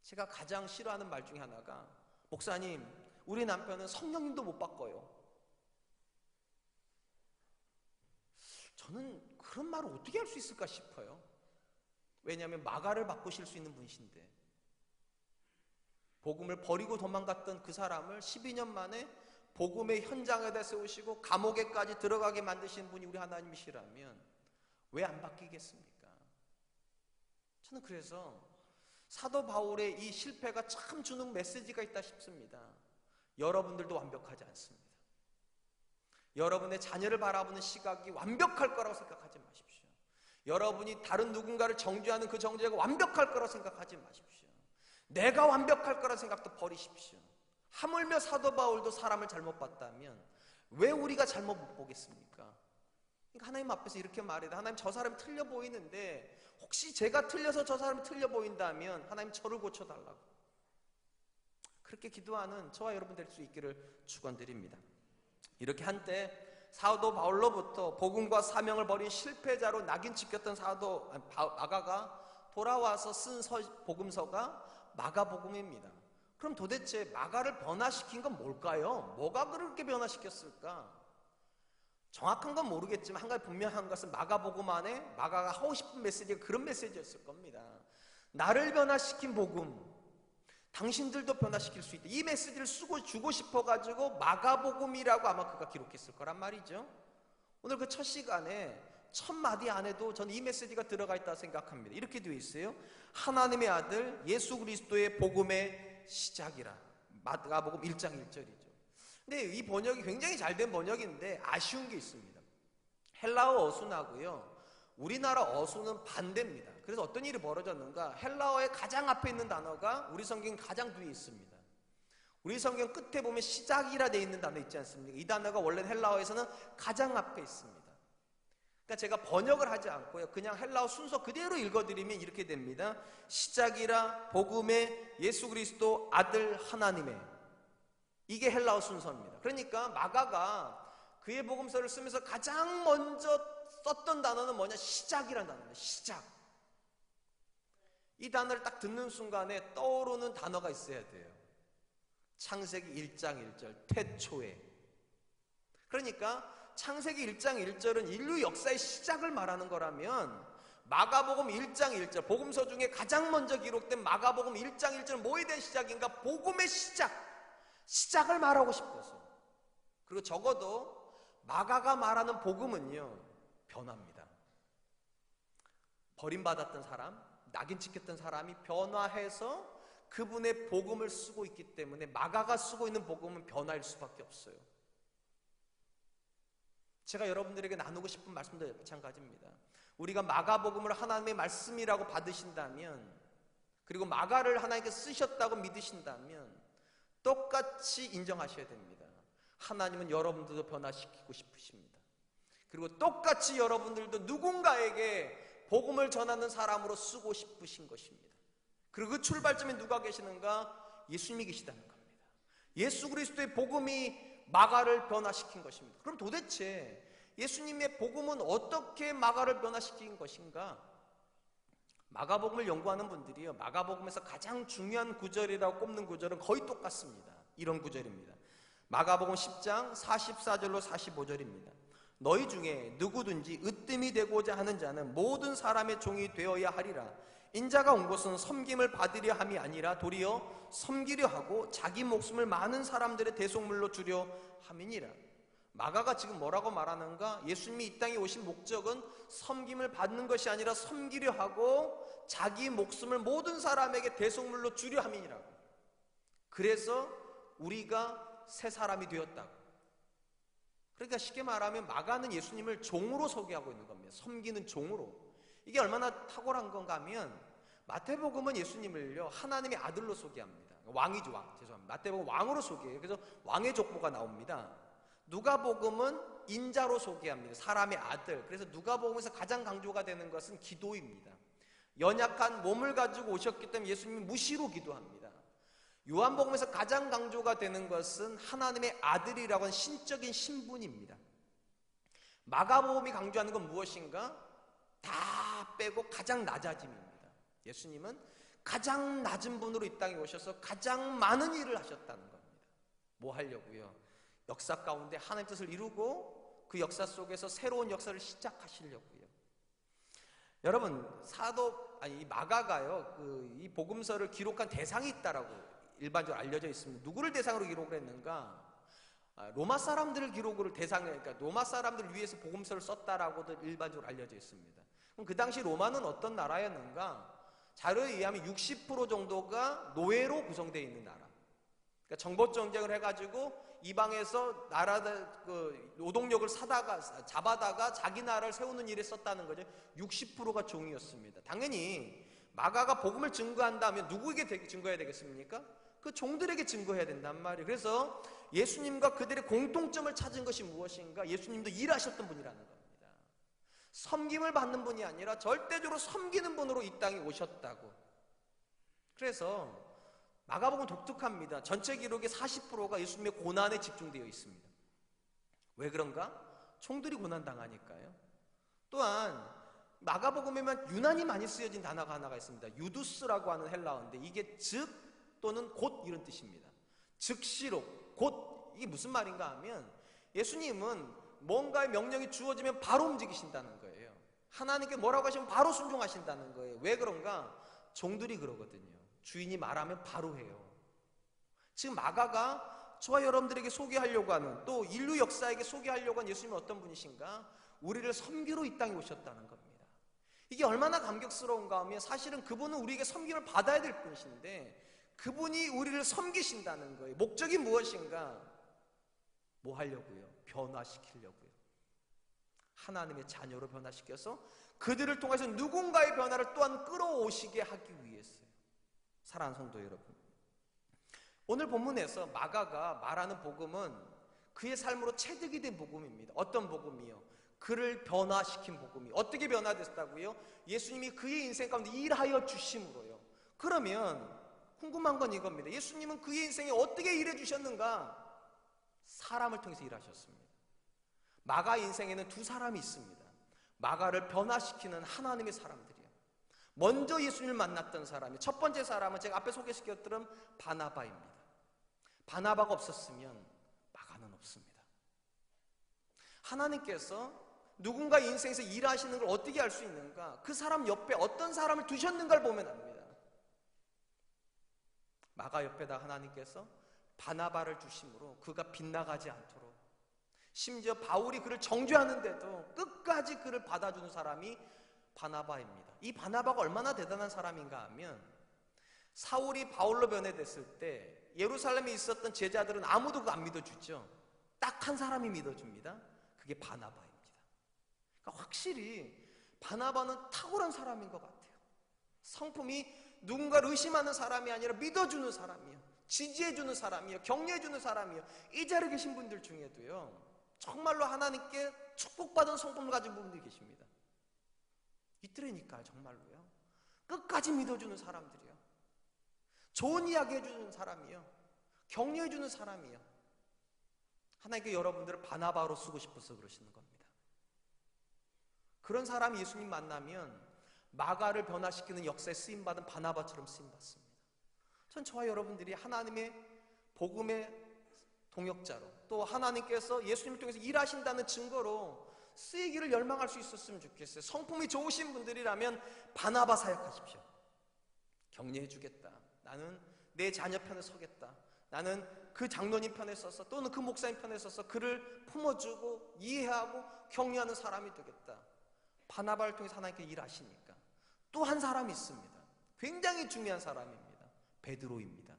제가 가장 싫어하는 말 중에 하나가, 목사님, 우리 남편은 성령님도 못 바꿔요. 저는 그런 말을 어떻게 할 수 있을까 싶어요. 왜냐하면 마가를 바꾸실 수 있는 분이신데, 복음을 버리고 도망갔던 그 사람을 12년 만에 복음의 현장에다 세우시고 감옥에까지 들어가게 만드신 분이 우리 하나님이시라면 왜 안 바뀌겠습니까? 저는 그래서 사도 바울의 이 실패가 참 주는 메시지가 있다 싶습니다. 여러분들도 완벽하지 않습니다. 여러분의 자녀를 바라보는 시각이 완벽할 거라고 생각하지 마십시오. 여러분이 다른 누군가를 정죄하는 그 정죄가 완벽할 거라고 생각하지 마십시오. 내가 완벽할 거라는 생각도 버리십시오. 하물며 사도 바울도 사람을 잘못 봤다면 왜 우리가 잘못 못 보겠습니까? 그러니까 하나님 앞에서 이렇게 말해야 돼. 하나님, 저 사람이 틀려 보이는데 혹시 제가 틀려서 저 사람이 틀려 보인다면 하나님 저를 고쳐달라고, 그렇게 기도하는 저와 여러분 될 수 있기를 축원드립니다. 이렇게 한때 사도 바울로부터 복음과 사명을 버린 실패자로 낙인 찍혔던 마가가 돌아와서 쓴 복음서가 마가복음입니다. 그럼 도대체 마가를 변화시킨 건 뭘까요? 뭐가 그렇게 변화시켰을까? 정확한 건 모르겠지만 한 가지 분명한 것은 마가복음 안에 마가가 하고 싶은 메시지가 그런 메시지였을 겁니다. 나를 변화시킨 복음, 당신들도 변화시킬 수 있다. 이 메시지를 주고 싶어가지고 마가복음이라고 아마 그가 기록했을 거란 말이죠. 오늘 그 첫 시간에 첫 마디 안에도 저는 이 메시지가 들어가 있다고 생각합니다. 이렇게 되어 있어요. 하나님의 아들 예수 그리스도의 복음의 시작이라. 마가복음 1장 1절이죠. 근데 이 번역이 굉장히 잘된 번역인데 아쉬운 게 있습니다. 헬라어 어순하고요, 우리나라 어순은 반대입니다. 그래서 어떤 일이 벌어졌는가, 헬라어의 가장 앞에 있는 단어가 우리 성경 가장 뒤에 있습니다. 우리 성경 끝에 보면 시작이라 되어 있는 단어 있지 않습니까? 이 단어가 원래 헬라어에서는 가장 앞에 있습니다. 그러니까 제가 번역을 하지 않고요, 그냥 헬라어 순서 그대로 읽어드리면 이렇게 됩니다. 시작이라 복음의 예수 그리스도 아들 하나님의, 이게 헬라어 순서입니다. 그러니까 마가가 그의 복음서를 쓰면서 가장 먼저 썼던 단어는 뭐냐? 시작이라는 단어입니다. 시작. 이 단어를 딱 듣는 순간에 떠오르는 단어가 있어야 돼요. 창세기 1장 1절 태초에. 그러니까 창세기 1장 1절은 인류 역사의 시작을 말하는 거라면 마가복음 1장 1절, 복음서 중에 가장 먼저 기록된 마가복음 1장 1절은 뭐에 대한 시작인가? 복음의 시작을 말하고 싶어서. 그리고 적어도 마가가 말하는 복음은요, 변화입니다. 버림받았던 사람, 낙인 찍혔던 사람이 변화해서 그분의 복음을 쓰고 있기 때문에 마가가 쓰고 있는 복음은 변화일 수밖에 없어요. 제가 여러분들에게 나누고 싶은 말씀도 마찬가지입니다. 우리가 마가복음을 하나님의 말씀이라고 받으신다면, 그리고 마가를 하나님께 쓰셨다고 믿으신다면 똑같이 인정하셔야 됩니다. 하나님은 여러분들도 변화시키고 싶으십니다. 그리고 똑같이 여러분들도 누군가에게 복음을 전하는 사람으로 쓰고 싶으신 것입니다. 그리고 그 출발점에 누가 계시는가? 예수님이 계시다는 겁니다. 예수 그리스도의 복음이 마가를 변화시킨 것입니다. 그럼 도대체 예수님의 복음은 어떻게 마가를 변화시킨 것인가? 마가복음을 연구하는 분들이요, 마가복음에서 가장 중요한 구절이라고 꼽는 구절은 거의 똑같습니다. 이런 구절입니다. 마가복음 10장 44절로 45절입니다. 너희 중에 누구든지 으뜸이 되고자 하는 자는 모든 사람의 종이 되어야 하리라. 인자가 온 것은 섬김을 받으려 함이 아니라 도리어 섬기려 하고 자기 목숨을 많은 사람들의 대속물로 주려 함이니라. 마가가 지금 뭐라고 말하는가? 예수님이 이 땅에 오신 목적은 섬김을 받는 것이 아니라 섬기려 하고 자기 목숨을 모든 사람에게 대속물로 주려 함이니라고. 그래서 우리가 새 사람이 되었다고. 그러니까 쉽게 말하면 마가는 예수님을 종으로 소개하고 있는 겁니다. 섬기는 종으로. 이게 얼마나 탁월한 건가 하면 마태복음은 예수님을요 하나님의 아들로 소개합니다. 왕이죠, 왕. 죄송합니다. 마태복음 왕으로 소개해요. 그래서 왕의 족보가 나옵니다. 누가복음은 인자로 소개합니다. 사람의 아들. 그래서 누가복음에서 가장 강조가 되는 것은 기도입니다. 연약한 몸을 가지고 오셨기 때문에 예수님이 무시로 기도합니다. 요한복음에서 가장 강조가 되는 것은 하나님의 아들이라고 하는 신적인 신분입니다. 마가복음이 강조하는 건 무엇인가? 다 빼고 가장 낮아짐입니다. 예수님은 가장 낮은 분으로 이 땅에 오셔서 가장 많은 일을 하셨다는 겁니다. 뭐 하려고요? 역사 가운데 하나님의 뜻을 이루고 그 역사 속에서 새로운 역사를 시작하시려고요. 여러분, 이 마가가요, 이 복음서를 기록한 대상이 있다라고 일반적으로 알려져 있습니다. 누구를 대상으로 기록을 했는가? 로마 사람들을 기록으로 그러니까 로마 사람들을 위해서 복음서를 썼다라고도 일반적으로 알려져 있습니다. 그럼 그 당시 로마는 어떤 나라였는가? 자료에 의하면 60% 정도가 노예로 구성되어 있는 나라. 그러니까 정복 전쟁을 해가지고 이방에서 나라들 노동력을 잡아다가 자기 나라를 세우는 일에 썼다는 거죠. 60%가 종이었습니다. 당연히 마가가 복음을 증거한다면 누구에게 증거해야 되겠습니까? 그 종들에게 증거해야 된단 말이에요. 그래서 예수님과 그들의 공통점을 찾은 것이 무엇인가? 예수님도 일하셨던 분이라는 겁니다. 섬김을 받는 분이 아니라 절대적으로 섬기는 분으로 이 땅에 오셨다고. 그래서 마가복음은 독특합니다. 전체 기록의 40%가 예수님의 고난에 집중되어 있습니다. 왜 그런가? 총들이 고난당하니까요. 또한 마가복음에만 유난히 많이 쓰여진 단어가 하나가 있습니다. 유두스라고 하는 헬라어인데 이게 즉 또는 곧 이런 뜻입니다. 즉시로 곧. 이게 무슨 말인가 하면 예수님은 뭔가의 명령이 주어지면 바로 움직이신다는 거예요. 하나님께 뭐라고 하시면 바로 순종하신다는 거예요. 왜 그런가? 종들이 그러거든요. 주인이 말하면 바로 해요. 지금 마가가 저와 여러분들에게 소개하려고 하는, 또 인류 역사에게 소개하려고 하는 예수님은 어떤 분이신가? 우리를 섬기러 이 땅에 오셨다는 겁니다. 이게 얼마나 감격스러운가 하면 사실은 그분은 우리에게 섬김을 받아야 될 분이신데 그분이 우리를 섬기신다는 거예요. 목적이 무엇인가? 뭐 하려고요? 변화시키려고요. 하나님의 자녀로 변화시켜서 그들을 통해서 누군가의 변화를 또한 끌어오시게 하기 위해서요. 사랑하는 성도 여러분, 오늘 본문에서 마가가 말하는 복음은 그의 삶으로 체득이 된 복음입니다. 어떤 복음이요? 그를 변화시킨 복음이. 어떻게 변화됐다고요? 예수님이 그의 인생 가운데 일하여 주심으로요. 그러면 궁금한 건 이겁니다. 예수님은 그의 인생에 어떻게 일해 주셨는가? 사람을 통해서 일하셨습니다. 마가 인생에는 두 사람이 있습니다. 마가를 변화시키는 하나님의 사람들이요. 먼저 예수님을 만났던 사람이, 첫 번째 사람은 제가 앞에 소개시켰던 바나바입니다. 바나바가 없었으면 마가는 없습니다. 하나님께서 누군가 인생에서 일하시는 걸 어떻게 알 수 있는가? 그 사람 옆에 어떤 사람을 두셨는가를 보면 압니다. 마가 옆에다 하나님께서 바나바를 주심으로 그가 빗나가지 않도록, 심지어 바울이 그를 정죄하는데도 끝까지 그를 받아주는 사람이 바나바입니다. 이 바나바가 얼마나 대단한 사람인가 하면 사울이 바울로 변해됐을 때 예루살렘에 있었던 제자들은 아무도 그거 안 믿어주죠. 딱 한 사람이 믿어줍니다. 그게 바나바입니다. 그러니까 확실히 바나바는 탁월한 사람인 것 같아요. 성품이 누군가를 의심하는 사람이 아니라 믿어주는 사람이요, 지지해주는 사람이요, 격려해주는 사람이요. 이 자리에 계신 분들 중에도요 정말로 하나님께 축복받은 성품을 가진 분들이 계십니다. 있더라니까요. 정말로요. 끝까지 믿어주는 사람들이요, 좋은 이야기 해주는 사람이요, 격려해주는 사람이에요. 하나님께 여러분들을 바나바로 쓰고 싶어서 그러시는 겁니다. 그런 사람이 예수님 만나면 마가를 변화시키는 역사에 쓰임받은 바나바처럼 쓰임받습니다. 전 저와 여러분들이 하나님의 복음의 동역자로, 또 하나님께서 예수님을 통해서 일하신다는 증거로 쓰이기를 열망할 수 있었으면 좋겠어요. 성품이 좋으신 분들이라면 바나바 사역하십시오. 격려해 주겠다. 나는 내 자녀 편에 서겠다. 나는 그 장로님 편에 서서, 또는 그 목사님 편에 서서 그를 품어주고 이해하고 격려하는 사람이 되겠다. 바나바를 통해서 하나님께 일하시니까. 또 한 사람이 있습니다. 굉장히 중요한 사람입니다. 베드로입니다.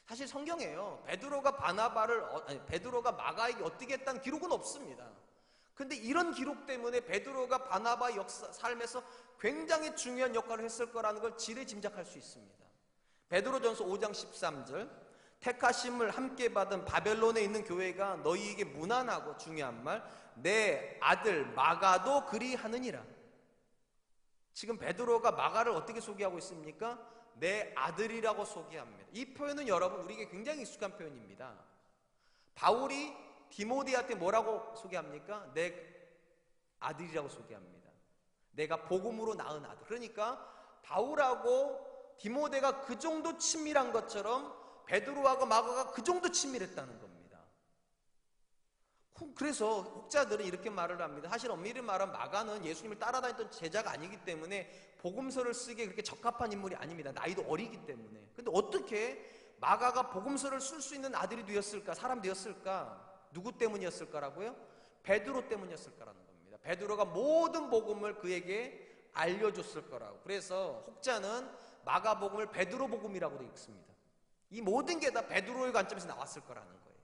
사실 성경에요, 베드로가 마가에게 어떻게 했다는 기록은 없습니다. 근데 이런 기록 때문에 베드로가 바나바의 삶에서 굉장히 중요한 역할을 했을 거라는 걸 지레 짐작할 수 있습니다. 베드로전서 5장 13절, 택하심을 함께 받은 바벨론에 있는 교회가 너희에게 무난하고 중요한 말, 내 아들 마가도 그리하느니라. 지금 베드로가 마가를 어떻게 소개하고 있습니까? 내 아들이라고 소개합니다. 이 표현은 여러분 우리에게 굉장히 익숙한 표현입니다. 바울이 디모데한테 뭐라고 소개합니까? 내 아들이라고 소개합니다. 내가 복음으로 낳은 아들. 그러니까 바울하고 디모데가 그 정도 친밀한 것처럼 베드로하고 마가가 그 정도 친밀했다는 겁니다. 그래서 혹자들은 이렇게 말을 합니다. 사실 엄밀히 말하면 마가는 예수님을 따라다녔던 제자가 아니기 때문에 복음서를 쓰기에 그렇게 적합한 인물이 아닙니다. 나이도 어리기 때문에. 근데 어떻게 마가가 복음서를 쓸 수 있는 아들이 되었을까? 사람 되었을까? 누구 때문이었을까라고요? 베드로 때문이었을 거라는 겁니다. 베드로가 모든 복음을 그에게 알려줬을 거라고. 그래서 혹자는 마가복음을 베드로 복음이라고도 읽습니다. 이 모든 게 다 베드로의 관점에서 나왔을 거라는 거예요.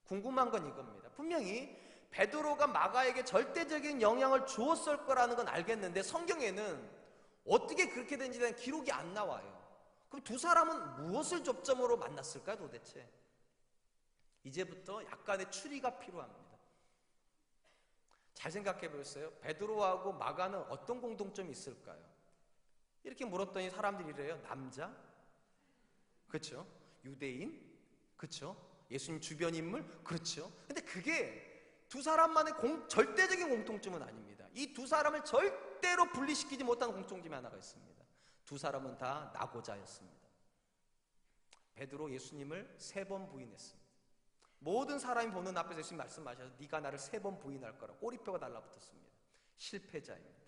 궁금한 건 이겁니다. 분명히 베드로가 마가에게 절대적인 영향을 주었을 거라는 건 알겠는데 성경에는 어떻게 그렇게 된지에 대한 기록이 안 나와요. 그럼 두 사람은 무엇을 접점으로 만났을까요, 도대체? 이제부터 약간의 추리가 필요합니다. 잘 생각해 보셨어요? 베드로하고 마가는 어떤 공통점이 있을까요? 이렇게 물었더니 사람들이 이래요. 남자? 그렇죠? 유대인? 그렇죠? 예수님 주변 인물? 그렇죠? 근데 그게 두 사람만의 절대적인 공통점은 아닙니다. 이 두 사람을 절대로 분리시키지 못한 공통점이 하나가 있습니다. 두 사람은 다 낙오자였습니다. 베드로 예수님을 3번 부인했습니다. 모든 사람이 보는 앞에서 예수님 말씀하셔서 네가 나를 3번 부인할 거라 꼬리표가 달라붙었습니다. 실패자입니다.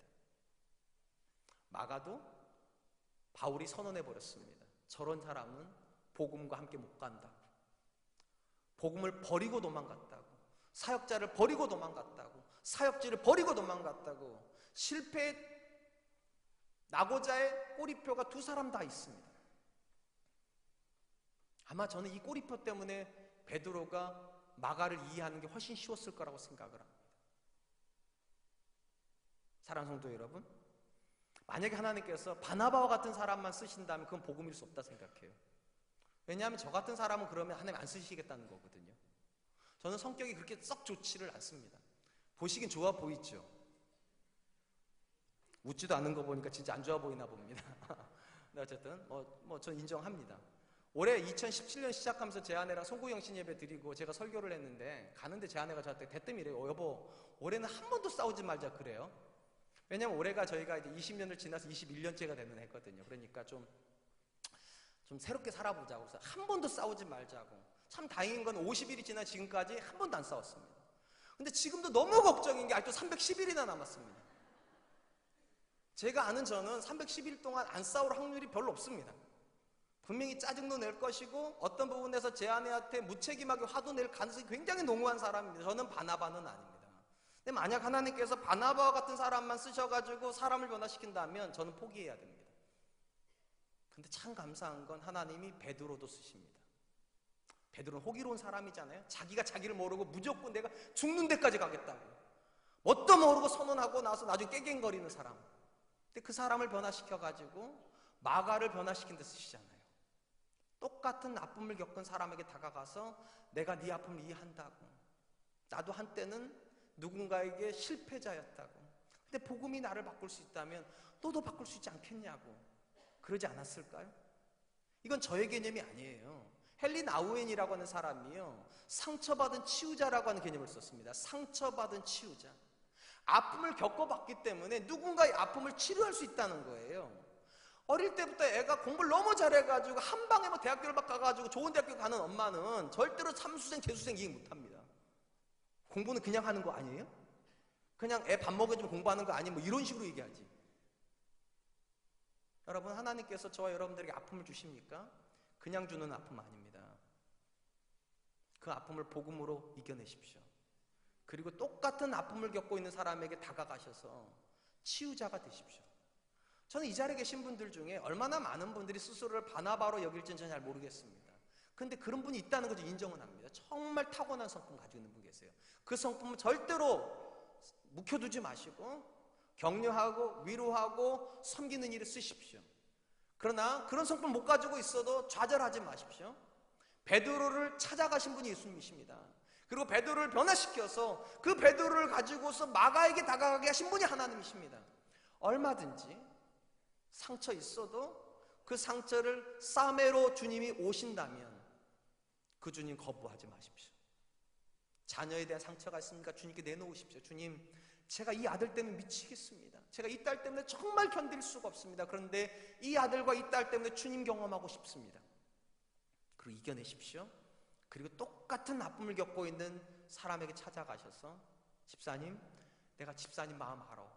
마가도 바울이 선언해버렸습니다. 저런 사람은 복음과 함께 못 간다고. 복음을 버리고 도망갔다고. 사역자를 버리고 도망갔다고. 사역지를 버리고 도망갔다고. 실패 낙오자의 꼬리표가 두 사람 다 있습니다. 아마 저는 이 꼬리표 때문에 베드로가 마가를 이해하는 게 훨씬 쉬웠을 거라고 생각을 합니다. 사랑하는 성도 여러분, 만약에 하나님께서 바나바와 같은 사람만 쓰신다면 그건 복음일 수 없다 생각해요. 왜냐하면 저 같은 사람은 그러면 하나님 안 쓰시겠다는 거거든요. 저는 성격이 그렇게 썩 좋지를 않습니다. 보시긴 좋아 보이죠. 웃지도 않는 거 보니까 진짜 안 좋아 보이나 봅니다. 근데 어쨌든 전 인정합니다. 올해 2017년 시작하면서 제 아내랑 송구영신 예배 드리고 제가 설교를 했는데 가는데 제 아내가 저한테 대뜸 이래요. 여보, 올해는 한 번도 싸우지 말자 그래요. 왜냐면 올해가 저희가 이제 20년을 지나서 21년째가 되는 해거든요. 그러니까 좀 새롭게 살아보자고. 그래서 한 번도 싸우지 말자고. 참 다행인 건 50일이 지난 지금까지 한 번도 안 싸웠습니다. 근데 지금도 너무 걱정인 게 아직도 310일이나 남았습니다. 제가 아는 저는 310일 동안 안 싸울 확률이 별로 없습니다. 분명히 짜증도 낼 것이고 어떤 부분에서 제 아내한테 무책임하게 화도 낼 가능성이 굉장히 농후한 사람입니다. 저는 바나바는 아닙니다. 근데 만약 하나님께서 바나바와 같은 사람만 쓰셔가지고 사람을 변화시킨다면 저는 포기해야 됩니다. 근데 참 감사한 건 하나님이 베드로도 쓰십니다. 베드로는 호기로운 사람이잖아요. 자기가 자기를 모르고 무조건 내가 죽는 데까지 가겠다고. 뭣도 모르고 선언하고 나서 나중에 깨갱거리는 사람. 근데 그 사람을 변화시켜가지고 마가를 변화시킨 데 쓰시잖아요. 똑같은 아픔을 겪은 사람에게 다가가서 내가 네 아픔을 이해한다고. 나도 한때는 누군가에게 실패자였다고. 근데 복음이 나를 바꿀 수 있다면 너도 바꿀 수 있지 않겠냐고. 그러지 않았을까요? 이건 저의 개념이 아니에요. 헨리 나우엔이라고 하는 사람이요, 상처받은 치유자라고 하는 개념을 썼습니다. 상처받은 치유자. 아픔을 겪어봤기 때문에 누군가의 아픔을 치료할 수 있다는 거예요. 어릴 때부터 애가 공부를 너무 잘해가지고 한 방에 뭐 대학교를 막 가가지고 좋은 대학교 가는 엄마는 절대로 삼수생 재수생 이해 못합니다. 공부는 그냥 하는 거 아니에요? 그냥 애 밥 먹여주면 공부하는 거 아니에요? 뭐 이런 식으로 얘기하지. 여러분, 하나님께서 저와 여러분들에게 아픔을 주십니까? 그냥 주는 아픔 아닙니다. 그 아픔을 복음으로 이겨내십시오. 그리고 똑같은 아픔을 겪고 있는 사람에게 다가가셔서 치유자가 되십시오. 저는 이 자리에 계신 분들 중에 얼마나 많은 분들이 스스로를 바나바로 여길지는 저는 잘 모르겠습니다. 근데 그런 분이 있다는 것을 인정은 합니다. 정말 타고난 성품 가지고 있는 분 계세요. 그 성품은 절대로 묵혀두지 마시고 격려하고 위로하고 섬기는 일에 쓰십시오. 그러나 그런 성품 못 가지고 있어도 좌절하지 마십시오. 베드로를 찾아가신 분이 예수님이십니다. 그리고 베드로를 변화시켜서 그 베드로를 가지고서 마가에게 다가가게 하신 분이 하나님이십니다. 얼마든지 상처 있어도 그 상처를 싸매로 주님이 오신다면 그 주님 거부하지 마십시오. 자녀에 대한 상처가 있습니까? 주님께 내놓으십시오. 주님, 제가 이 아들 때문에 미치겠습니다. 제가 이 딸 때문에 정말 견딜 수가 없습니다. 그런데 이 아들과 이 딸 때문에 주님 경험하고 싶습니다. 그리고 이겨내십시오. 그리고 똑같은 아픔을 겪고 있는 사람에게 찾아가셔서 집사님, 내가 집사님 마음 알아.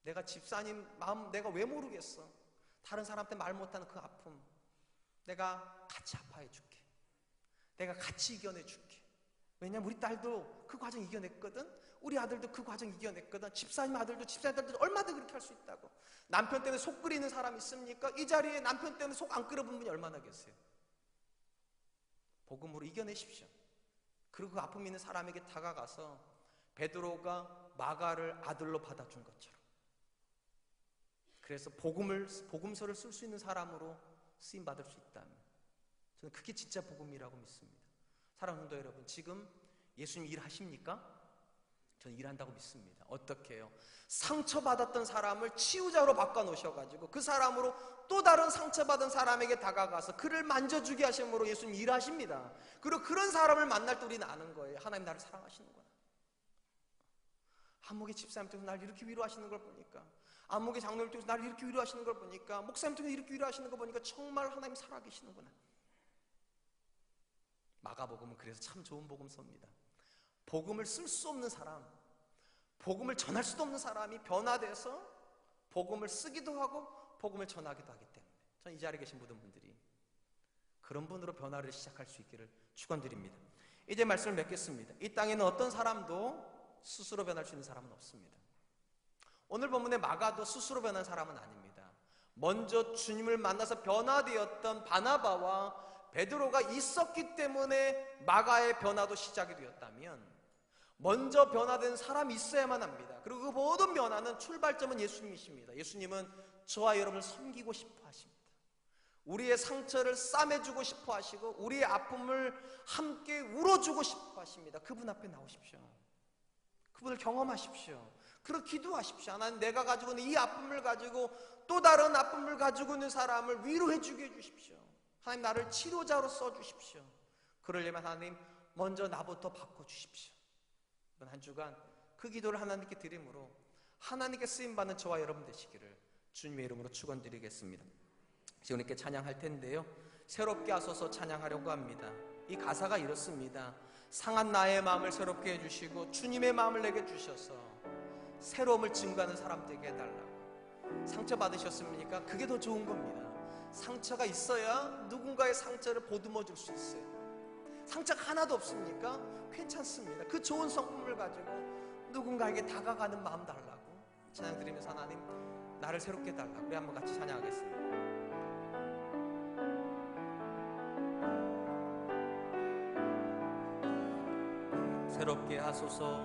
내가 집사님 마음 내가 왜 모르겠어. 다른 사람한테 말 못하는 그 아픔 내가 같이 아파해 줄게. 내가 같이 이겨내 줄게. 왜냐면 우리 딸도 그 과정 이겨냈거든. 우리 아들도 그 과정 이겨냈거든. 집사님 아들도 집사님 딸도 얼마나 그렇게 할 수 있다고. 남편 때문에 속 끓이는 사람 있습니까? 이 자리에 남편 때문에 속 안 끓여본 분이 얼마나 계세요? 복음으로 이겨내십시오. 그리고 그 아픔 있는 사람에게 다가가서 베드로가 마가를 아들로 받아준 것처럼, 그래서 복음서를 쓸 수 있는 사람으로 쓰임받을 수 있다면 저는 그게 진짜 복음이라고 믿습니다. 사랑하는 성도 여러분, 지금 예수님 일하십니까? 저는 일한다고 믿습니다. 어떻게 해요? 상처받았던 사람을 치유자로 바꿔놓으셔가지고 그 사람으로 또 다른 상처받은 사람에게 다가가서 그를 만져주게 하심으로 예수님 일하십니다. 그리고 그런 사람을 만날 때 우리는 아는 거예요. 하나님 나를 사랑하시는구나. 한목의 집사님 통해서 나를 이렇게 위로하시는 걸 보니까, 안목의 장로를 통해서 나를 이렇게 위로하시는 걸 보니까, 목사님 통해서 이렇게 위로하시는 걸 보니까 정말 하나님 살아계시는구나. 마가복음은 그래서 참 좋은 복음서입니다. 복음을 쓸 수 없는 사람, 복음을 전할 수도 없는 사람이 변화돼서 복음을 쓰기도 하고 복음을 전하기도 하기 때문에 저는 이 자리에 계신 모든 분들이 그런 분으로 변화를 시작할 수 있기를 축원드립니다. 이제 말씀을 맺겠습니다. 이 땅에는 어떤 사람도 스스로 변할 수 있는 사람은 없습니다. 오늘 본문의 마가도 스스로 변한 사람은 아닙니다. 먼저 주님을 만나서 변화되었던 바나바와 베드로가 있었기 때문에 마가의 변화도 시작이 되었다면 먼저 변화된 사람이 있어야만 합니다. 그리고 그 모든 변화는 출발점은 예수님이십니다. 예수님은 저와 여러분을 섬기고 싶어 하십니다. 우리의 상처를 싸매주고 싶어 하시고 우리의 아픔을 함께 울어주고 싶어 하십니다. 그분 앞에 나오십시오. 그분을 경험하십시오. 그리고 기도하십시오. 하나님, 내가 가지고 있는 이 아픔을 가지고 또 다른 아픔을 가지고 있는 사람을 위로해주게 해주십시오. 하나님, 나를 치료자로 써주십시오. 그러려면 하나님 먼저 나부터 바꿔주십시오. 이번 한 주간 그 기도를 하나님께 드림으로 하나님께 쓰임받는 저와 여러분 되시기를 주님의 이름으로 축원드리겠습니다. 지금 이렇게 찬양할 텐데요, 새롭게 하소서 찬양하려고 합니다. 이 가사가 이렇습니다. 상한 나의 마음을 새롭게 해주시고 주님의 마음을 내게 주셔서 새로움을 증거하는 사람 되게 해달라고. 상처 받으셨습니까? 그게 더 좋은 겁니다. 상처가 있어야 누군가의 상처를 보듬어 줄 수 있어요. 상처가 하나도 없습니까? 괜찮습니다. 그 좋은 성품을 가지고 누군가에게 다가가는 마음 달라고 찬양 드리면서 하나님, 나를 새롭게 해달라고 우리 한번 같이 찬양하겠습니다. 새롭게 하소서,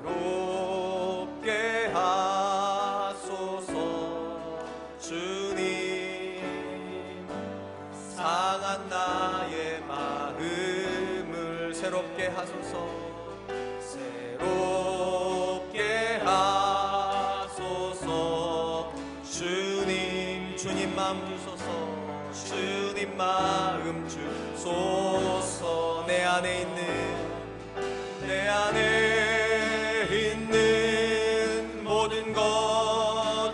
새롭게 하소서 주님, 상한 나의 마음을 새롭게 하소서, 새롭게 하소서 주님, 주님 마음 주소서, 주님 주님 마음 주소서. 내 안에 있는 모든 것들은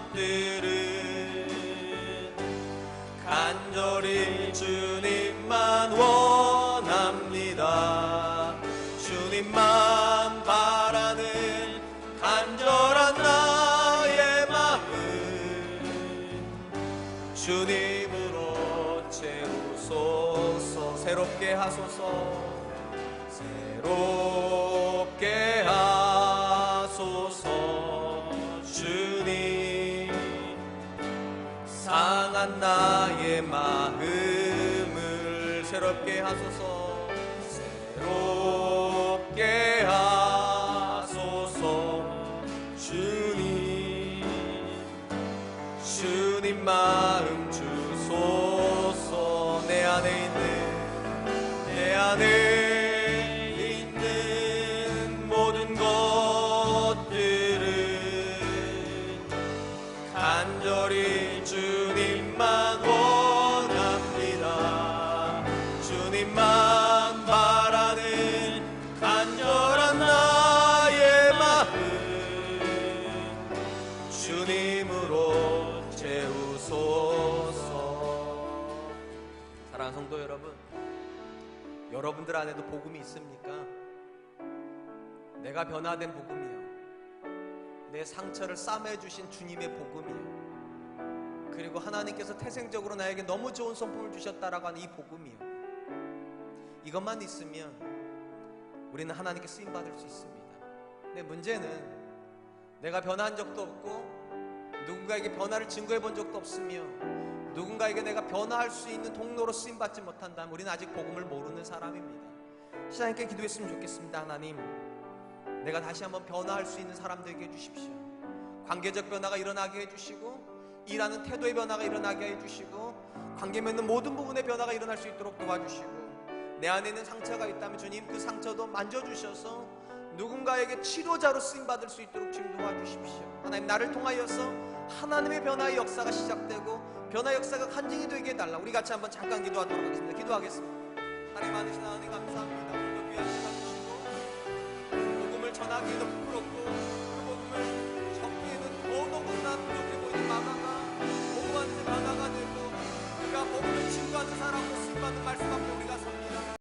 간절히 주님만 원합니다. 주님만 바라는 간절한 나의 마음 주님으로 채우소서. 새롭게 하소서. 새롭게 하소서. 주님 상한 나의 마음을 새롭게 하소서. 새롭게 하소서. 주님 마음 주소서. 내 안에 있는 모든 것들은 간절히 주님만 원합니다. 주님만 바라는 간절한 나의 마음 주님으로 채우소서. 사랑하는 성도 여러분, 여러분들 안에도 복음이 있습니까? 내가 변화된 복음이요, 내 상처를 싸매주신 주님의 복음이요, 그리고 하나님께서 태생적으로 나에게 너무 좋은 성품을 주셨다라고 하는 이 복음이요, 이것만 있으면 우리는 하나님께 쓰임받을 수 있습니다. 근데 문제는 내가 변화한 적도 없고 누군가에게 변화를 증거해 본 적도 없으며 누군가에게 내가 변화할 수 있는 통로로 쓰임받지 못한다면 우리는 아직 복음을 모르는 사람입니다. 시장님께 기도했으면 좋겠습니다. 하나님, 내가 다시 한번 변화할 수 있는 사람 되게 해주십시오. 관계적 변화가 일어나게 해주시고, 일하는 태도의 변화가 일어나게 해주시고, 관계 맺는 모든 부분의 변화가 일어날 수 있도록 도와주시고, 내 안에 있는 상처가 있다면 주님 그 상처도 만져주셔서 누군가에게 치료자로 쓰임받을 수 있도록 주님 도와주십시오. 하나님, 나를 통하여서 하나님의 변화의 역사가 시작되고 변화 역사가 간증이 되게 해달라. 우리 같이 한번 잠깐 기도하도록 하겠습니다. 기도하겠습니다. 하나님 많으신 하나님 감사합니다. 오늘도 귀한 시간 주시고 복음을 전하기에도